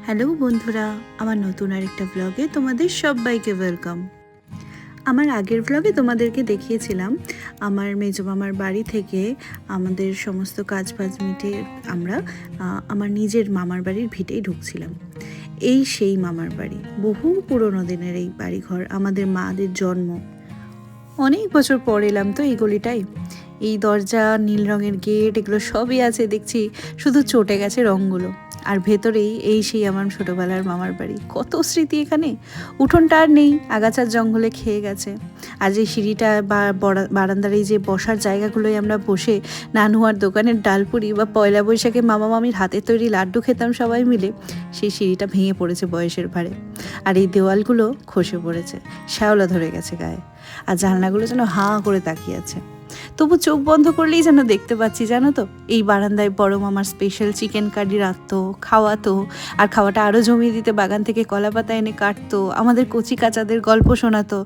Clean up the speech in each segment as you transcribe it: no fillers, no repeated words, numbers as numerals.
Hello বন্ধুরা, আমার নতুন আরেকটা ব্লগে তোমাদের সবাইকে ওয়েলকাম। আমার আগের ব্লগে তোমাদেরকে দেখিয়েছিলাম আমার মেজো মামার বাড়ি থেকে আমাদের সমস্ত কাজবাজ মিটে আমরা আমার নিজের মামার বাড়ির ভিটেই ঢুকছিলাম। এই সেই মামার বাড়ি, বহু পুরনো দিনের এই বাড়িঘর, আমাদের মাদের জন্ম। অনেক বছর পর এলাম তো এই গলিটাই। এই দরজা, নীল রঙের গেট, এগুলো সবই আছে দেখছি, শুধু চটে গেছে রঙগুলো। আর ভেতরেই এই সেই আমার ছোটোবেলার মামার বাড়ি। কত স্মৃতি এখানে। উঠোনটা আর নেই, আগাছার জঙ্গলে খেয়ে গেছে। আর যে সিঁড়িটা বা বারান্দার এই যে বসার জায়গাগুলোয় আমরা বসে নানু আর দোকানের ডালপুরি বা পয়লা বৈশাখে মামা মামির হাতে তৈরি লাড্ডু খেতাম সবাই মিলে, সেই সিঁড়িটা ভেঙে পড়েছে বয়সের ভারে। আর এই দেওয়ালগুলো খসে পড়েছে, শ্যাওলা ধরে গেছে গায়ে। আর জানলাগুলো যেন হাঁ করে তাকিয়ে আছে। তবু চোখ বন্ধ করলেই যেন দেখতে পাচ্ছি, জানো তো, এই বারান্দায় বড় মামার স্পেশাল চিকেন কারি রাখতো, খাওয়াতো। আর খাওয়াটা আরও জমিয়ে দিতে বাগান থেকে কলা পাতা এনে কাটতো, আমাদের কচি কাচাদের গল্প শোনাতো।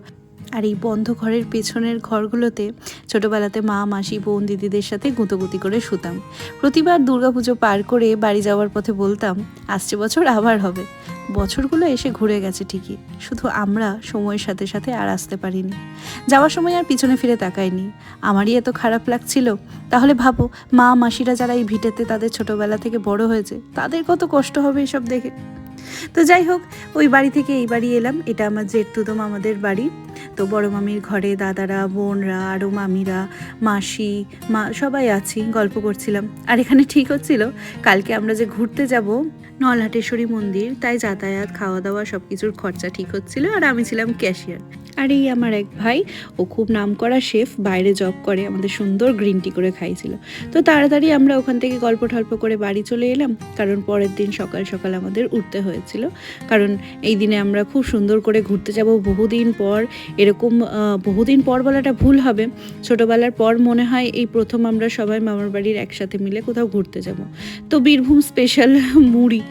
আর এই বন্ধ ঘরের পেছনের ঘরগুলোতে ছোটোবেলাতে মা, মাসি, বোন, দিদিদের সাথে গুঁতোগুতি করে শুতাম। প্রতিবার দুর্গাপুজো পার করে বাড়ি যাওয়ার পথে বলতাম, আসছে বছর আবার হবে। বছরগুলো এসে ঘুরে গেছে ঠিকই, শুধু আমরা সময়ের সাথে সাথে আর আসতে পারিনি। যাওয়ার সময় আর পিছনে ফিরে তাকাইনি। আমারই এত খারাপ লাগছিল। তাহলে ভাবো, মা মাসিরা যারা এই ভিটেতে তাদের ছোটোবেলা থেকে বড় হয়েছে, তাদের কত কষ্ট হবে এসব দেখে। তো যাই হোক, ওই বাড়ি থেকে এই বাড়ি এলাম। এটা আমার জেঠতুতো মামাদের বাড়ি। তো বড় মামির ঘরে দাদারা, বোনরা, আরও মামিরা, মাসি, মা সবাই আছি, গল্প করছিলাম। আর এখানে ঠিক হচ্ছিল কালকে আমরা যে ঘুরতে যাব নলহাটেশ্বরী মন্দির, তাই যাতায়াত, খাওয়া দাওয়া সব কিছুর খরচা ঠিক হচ্ছিল। আর আমি ছিলাম ক্যাশিয়ার। আর এই আমার এক ভাই, ও খুব নামকরা শেফ, বাইরে জব করে, আমাদের সুন্দর গ্রিন টি করে খাইছিল। তো তাড়াতাড়ি আমরা ওখান থেকে গল্প টল্প করে বাড়ি চলে এলাম, কারণ পরের দিন সকাল সকাল আমাদের উঠতে হয়েছিল। কারণ এই দিনে আমরা খুব সুন্দর করে ঘুরতে যাব বহুদিন পর। এরকম বহুদিন পর বলাটা ভুল হবে, ছোটোবেলার পর মনে হয় এই প্রথম আমরা সবাই মামার বাড়ির একসাথে মিলে কোথাও ঘুরতে যাব। তো বীরভূম স্পেশাল মুড়ি,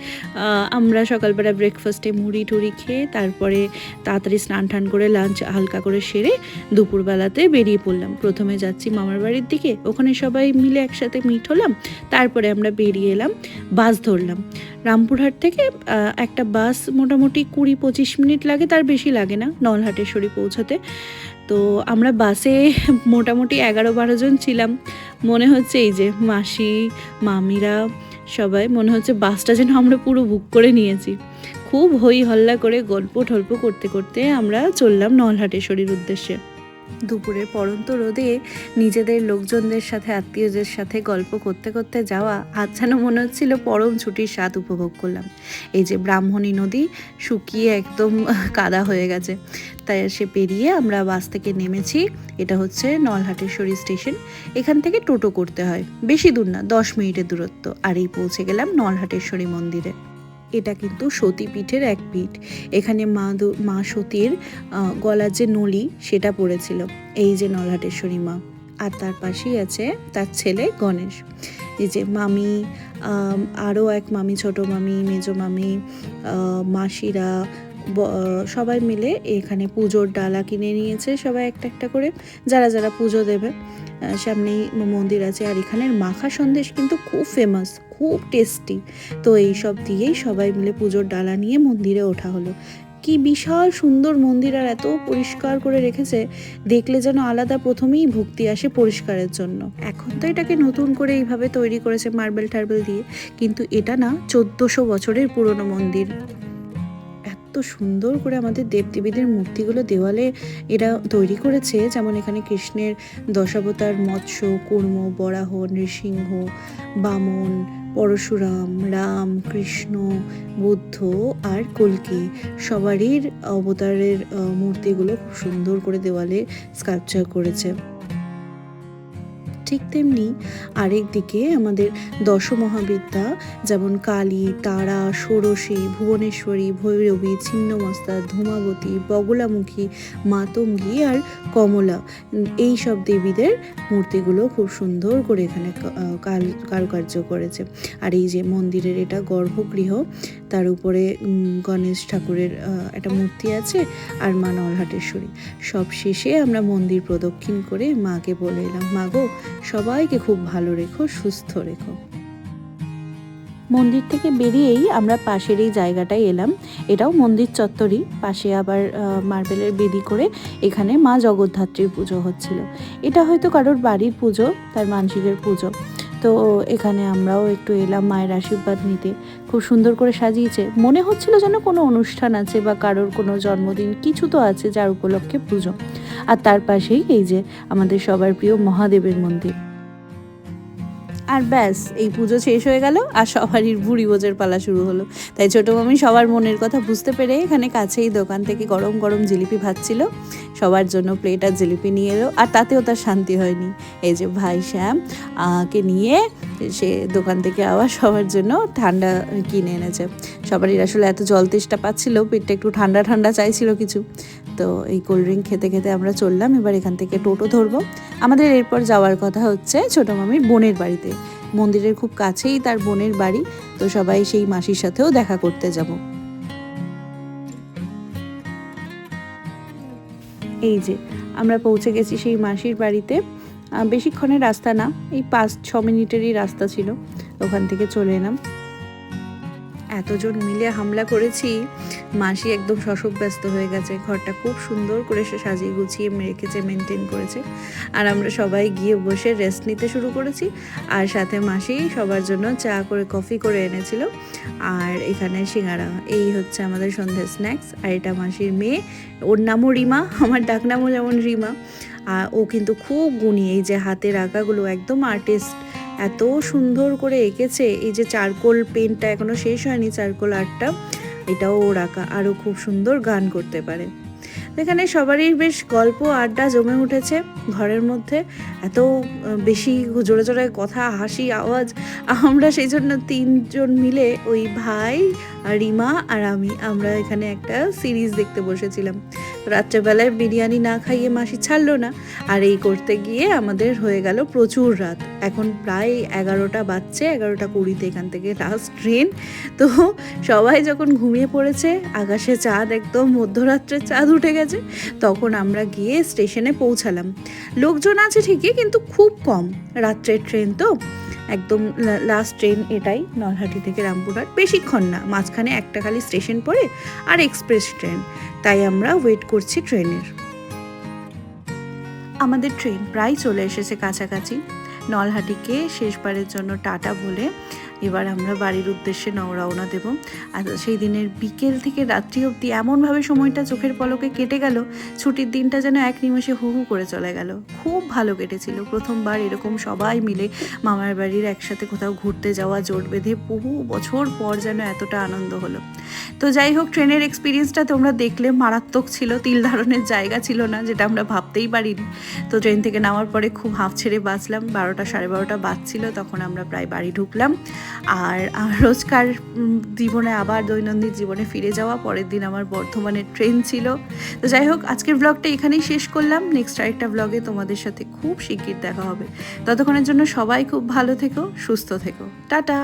আমরা সকালবেলা ব্রেকফাস্টে মুড়ি টুড়ি খেয়ে তারপরে তাড়াতাড়ি স্নান টান করে লাঞ্চ হালকা করে সেরে দুপুরবেলাতে বেরিয়ে পড়লাম। প্রথমে যাচ্ছি মামার বাড়ির দিকে, ওখানে সবাই মিলে একসাথে মিট হলাম। তারপরে আমরা বেরিয়ে এলাম, বাস ধরলাম। রামপুরহাট থেকে একটা বাস মোটামুটি 20-25 মিনিট লাগে, তার বেশি লাগে না নলহাটেশ্বরী পৌঁছাতে। তো আমরা বাসে মোটামুটি 11-12 জন ছিলাম। মনে হচ্ছে এই যে মাসি, মামিরা সবাই, মনে হচ্ছে বাসটা যেন আমরা পুরো বুক করে নিয়েছি। খুব হই হল্লা করে গল্প টল্প করতে করতে আমরা চললাম নলহাটেশ্বরীর উদ্দেশ্যে। দুপুরে পড়ন্ত রোদে নিজেদের লোকজনদের সাথে, আত্মীয়দের সাথে গল্প করতে করতে যাওয়া, আজ যেন মনে হচ্ছিল পরম ছুটির স্বাদ উপভোগ করলাম। এই যে ব্রাহ্মণী নদী শুকিয়ে একদম কাদা হয়ে গেছে, তাই সে পেরিয়ে আমরা বাস থেকে নেমেছি। এটা হচ্ছে নলহাটেশ্বরী স্টেশন। এখান থেকে টোটো করতে হয়, বেশি দূর না, 10 মিনিটের দূরত্ব। আর এই পৌঁছে গেলাম নলহাটেশ্বরী মন্দিরে। এটা কিন্তু সতীপীঠের এক পীঠ। এখানে মা সতীর গলার যে নলি সেটা পড়েছিল, এই যে নলহাটেশ্বরী মা। আর তার পাশেই আছে তার ছেলে গণেশ। এই যে মামি, আরও এক মামি, ছোট মামি, মেজো মামি, মাসিরা সবাই মিলে এখানে পুজোর ডালা কিনে নিয়েছে, সবাই একটা একটা করে, যারা যারা পুজো দেবে। সামনেই মন্দির আছে। আর এখানের মাখা সন্দেশ কিন্তু খুব ফেমাস, খুব টেস্টি। তো এই সব দিয়েই সবাই মিলে পুজোর ডালা নিয়ে মন্দিরে ওঠা হলো। কি বিশাল সুন্দর মন্দির, আর এত পরিষ্কার করে রেখেছে, দেখলে যেন আলাদা প্রথমেই ভক্তি আসে পরিষ্কারের জন্য। এখন তো এটাকে নতুন করে এইভাবে তৈরি করেছে মার্বেল টার্বেল দিয়ে, কিন্তু এটা না 1400 বছরের পুরনো মন্দির। এত সুন্দর করে আমাদের দেবদেবীদের মূর্তিগুলো দেওয়ালে এরা তৈরি করেছে। যেমন এখানে কৃষ্ণের দশাবতার, মৎস্য, কুর্ম, বরাহ, নৃসিংহ, বামন, পরশুরাম, রাম, কৃষ্ণ, বুদ্ধ আর কল্কি, সবারই অবতারের মূর্তিগুলো খুব সুন্দর করে দেওয়ালে স্কাল্পচার করেছে। ঠিক তেমনি আরেক দিকে আমাদের দশমহাবিদ্যা, যেমন কালী, তারা, ষোড়শী, ভুবনেশ্বরী, ভৈরবী, ছিন্নমস্তা, ধূমাবতী, বগলামুখী, মাতঙ্গী আর কমলা, এই সব দেবীদের মূর্তিগুলো খুব সুন্দর করে এখানে কারুকার্য করেছে। আর এই যে মন্দিরের এটা গর্ভগৃহ, তার উপরে গণেশ ঠাকুরের একটা মূর্তি আছে, আর মা নলহাটেশ্বরী। সব শেষে আমরা মন্দির প্রদক্ষিণ করে মাকে বলে এলাম, মা গো, সবাইকে খুব ভালো রেখো, সুস্থ রেখো। মন্দির থেকে বেরিয়েই আমরা পাশের এই জায়গাটায় এলাম। এটাও মন্দির চত্বরই, পাশে আবার মার্বেলের বেদি করে এখানে মা জগদ্ধাত্রীর পুজো হচ্ছিল। এটা হয়তো কারোর বাড়ির পুজো, তার মানসিকের পুজো। তো এখানে আমরাও একটু এলাম মায়ের আশীর্বাদ নিতে। খুব সুন্দর করে সাজিয়েছে, মনে হচ্ছিল যেন কোনো অনুষ্ঠান আছে বা কারোর কোনো জন্মদিন কিছু তো আছে যার উপলক্ষে পুজো। আর তার পাশেই এই যে আমাদের সবার প্রিয় মহাদেবের মন্দির। আর ব্যাস, এই পুজো শেষ হয়ে গেল আর সবারই ভুড়ি ভোজের পালা শুরু হলো। তাই ছোটো মামি সবার মনের কথা বুঝতে পেরে এখানে কাছেই দোকান থেকে গরম গরম জিলিপি ভাজছিল, সবার জন্য প্লেট আর জিলিপি নিয়ে এলো। আর তাতেও তার শান্তি হয়নি, এই যে ভাই শ্যাম কে নিয়ে সে দোকান থেকে আবার সবার জন্য ঠান্ডা কিনে এনেছে। সবারই আসলে এত জল তেষ্টা পাচ্ছিল, পেটটা একটু ঠান্ডা ঠান্ডা চাইছিল কিছু। তো এই কোল্ড ড্রিঙ্ক খেতে খেতে আমরা চললাম, এবার এখান থেকে টোটো ধরবো। আমাদের এরপর যাওয়ার কথা হচ্ছে ছোটো মামির বোনের বাড়িতে। মন্দিরের খুব কাছেই তার বোনের বাড়ি, তো সবাই সেই মাসির সাথেও দেখা করতে যাব। এই যে আমরা পৌঁছে গেছি সেই মাসির বাড়িতে। বেশিক্ষণের রাস্তা না, এই 5-6 মিনিটেরই রাস্তা ছিল। ওখান থেকে চলে এলাম। এতজন মিলে হামলা করেছি, মাসি একদম শশব্যস্ত হয়ে গেছে। ঘরটা খুব সুন্দর করে সে সাজিয়ে গুছিয়ে রেখেছে, মেনটেন করেছে। আর আমরা সবাই গিয়ে বসে রেস্ট নিতে শুরু করেছি। আর সাথে মাসি সবার জন্য চা করে কফি করে এনেছিল, আর এখানে সিঙ্গারা। এই হচ্ছে আমাদের সন্ধ্যের স্ন্যাক্স। আর এটা মাসির মেয়ে, ওর নামও রিমা, আমার ডাক নামও যেমন রিমা। আর ও কিন্তু খুব গুণী, এই যে হাতের আঁকাগুলো একদম আর্টিস্ট, এত সুন্দর করে এঁকেছে। এই যে চারকোল পেনটা এখনো শেষ হয়নি, চারকোল আর্টটা, এটাও ওর আঁকা। আরও খুব সুন্দর গান করতে পারে। এখানে সবারই বেশ গল্প আড্ডা জমে উঠেছে ঘরের মধ্যে, এত বেশি জোরে জোরে কথা, হাসি, আওয়াজ। আমরা সেই জন্য 3 জন মিলে, ওই ভাই, রিমা আর আমরা এখানে একটা সিরিজ দেখতে বসেছিলাম। রাত্রেবেলায় বিরিয়ানি না খাইয়ে মাসি ছাড়লো না, আর এই করতে গিয়ে আমাদের হয়ে গেল প্রচুর রাত। এখন প্রায় 11টা বাজছে, 11:20 এখান থেকে লাস্ট ট্রেন। তো সবাই যখন ঘুমিয়ে পড়েছে, আকাশে চাঁদ, একদম মধ্যরাত্রে চাঁদ উঠে গেছে, তখন আমরা গিয়ে স্টেশনে পৌঁছালাম। লোকজন আছে ঠিকই, কিন্তু খুব কম, রাত্রের ট্রেন তো। একদম লাস্ট ট্রেন এটাই, নলহাটি থেকে রামপুরহাট। বেশিক্ষণ না, মাঝখানে একটা খালি স্টেশন পড়ে, আর এক্সপ্রেস ট্রেন। তাই আমরা ওয়েট করছি ট্রেনের। আমাদের ট্রেন প্রায় চলে এসেছে কাছাকাছি। নলহাটিকে শেষবারের জন্য টাটা বলে এবার আমরা বাড়ির উদ্দেশ্যে রওনা দেব। আর সেই দিনের বিকেল থেকে রাত্রি অবধি এমনভাবে সময়টা চোখের পলকে কেটে গেল, ছুটির দিনটা যেন এক নিমেষে হু হু করে চলে গেল। খুব ভালো কেটেছিল। প্রথমবার এরকম সবাই মিলে মামার বাড়ির একসাথে কোথাও ঘুরতে যাওয়া, জোট বেঁধে বহু বছর পর যেন এতটা আনন্দ হলো। তো যাই হোক, ট্রেনের এক্সপিরিয়েন্সটা তোমরা দেখলে, মারাত্মক ছিল। তিল ধারণের জায়গা ছিল না, যেটা আমরা ভাবতেই পারিনি। তো ট্রেন থেকে নামার পরে খুব হাঁফ ছেড়ে বাঁচলাম। 12টা 12:30 বাজছিল, তখন আমরা প্রায় বাড়ি ঢুকলাম। আর রোজকার জীবনে, আবার দৈনন্দিন জীবনে ফিরে যাওয়া। পরের দিন আমার বর্ধমানের ট্রেন ছিল। তো যাই হোক, আজকের ব্লগটা এখানেই শেষ করলাম। নেক্সট আরেকটা ব্লগে তোমাদের সাথে খুব শিগগির দেখা হবে। ততক্ষণের জন্য সবাই খুব ভালো থেকো, সুস্থ থেকো। টাটা।